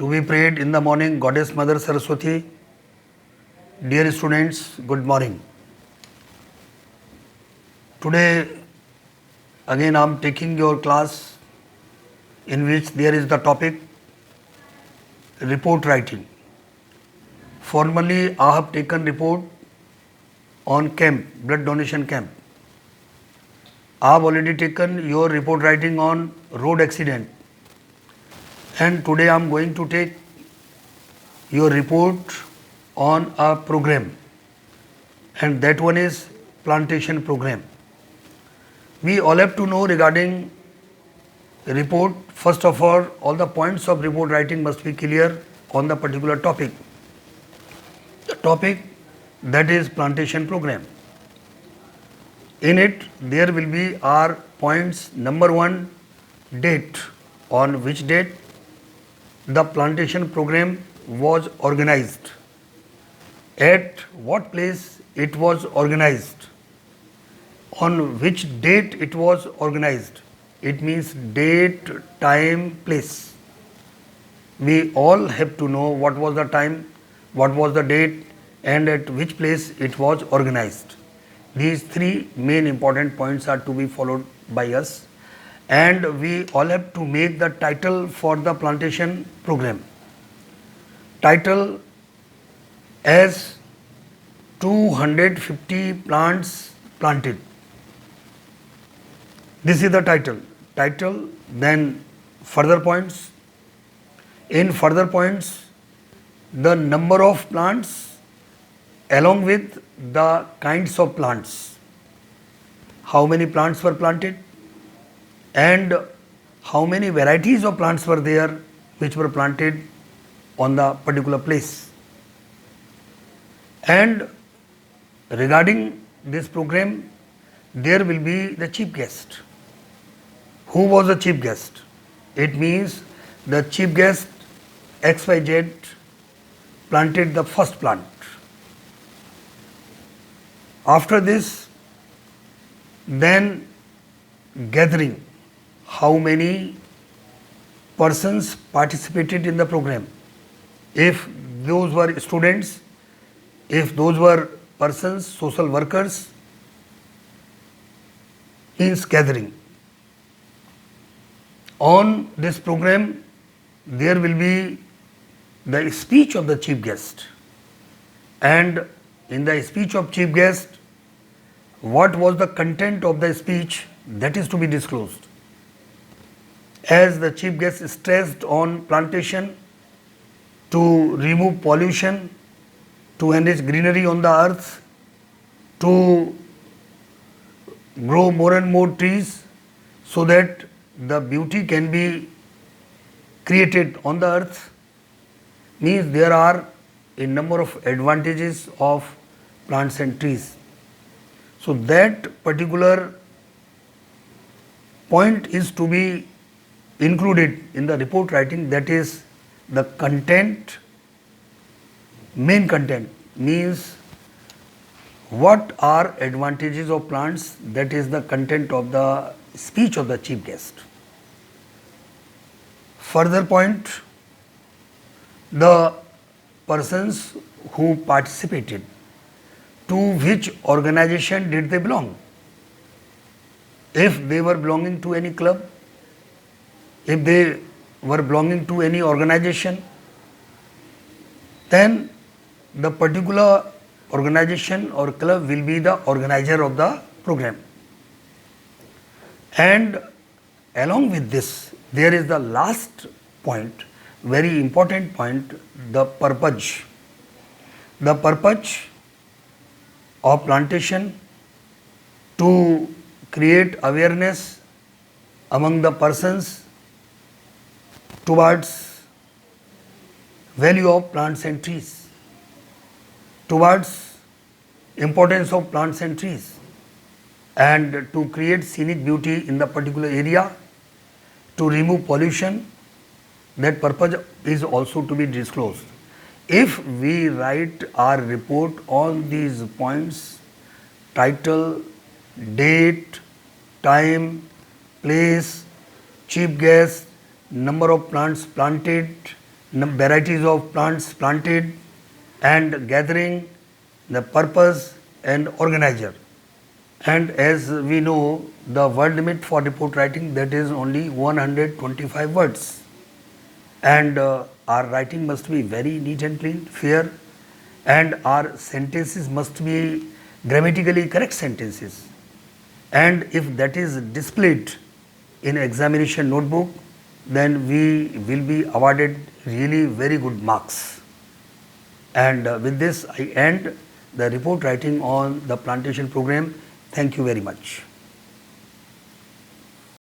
To be prayed in the morning, Goddess Mother Saraswati. Dear students, good morning. Today, again I am taking your class in which there is the topic report writing. Formerly, I have taken report on camp, blood donation camp. I have already taken your report writing on road accident. And today I am going to take your report on a program, and that one is plantation program. We all have to know regarding report. First of all the points of report writing must be clear on the particular topic. The topic that is plantation program. In it there will be our points. Number one, date. On which date the plantation program was organized, at what place it was organized, on which date it was organized. It means date, time, place. We all have to know what was the time, what was the date, and at which place it was organized. These three main important points are to be followed by us, and we all have to make the title for the plantation program. Title as 250 plants planted. This is the title. Then further points. In further points, the number of plants along with the kinds of plants. How many plants were planted and how many varieties of plants were there which were planted on the particular place. And regarding this program, there will be the chief guest. Who was the chief guest? It means the chief guest XYZ planted the first plant. After this, then gathering. How many persons participated in the program? If those were students, if those were persons, social workers, means gathering. On this program, there will be the speech of the chief guest. And in the speech of chief guest, what was the content of the speech, that is to be disclosed. As the chief guest stressed on plantation to remove pollution, to enrich greenery on the earth, to grow more and more trees so that the beauty can be created on the earth, means there are a number of advantages of plants and trees. So that particular point is to be included in the report writing, that is the content. Main content means what are advantages of plants, that is the content of the speech of the chief guest. Further point, the persons who participated, to which organization did they belong? If they were belonging to any club, if they were belonging to any organization, then the particular organization or club will be the organizer of the program. And along with this, there is the last point, very important point, the purpose. The purpose of plantation to create awareness among the persons towards value of plants and trees, towards importance of plants and trees, and to create scenic beauty in the particular area, to remove pollution. That purpose is also to be disclosed. If we write our report on these points, title, date, time, place, chief guest, number of plants planted, varieties of plants planted, and gathering, the purpose and organizer. And as we know, the word limit for report writing, that is only 125 words. And our writing must be very neat and clean, fair, and our sentences must be grammatically correct sentences. And if that is displayed in examination notebook, then we will be awarded really very good marks. And with this, I end the report writing on the plantation program. Thank you very much.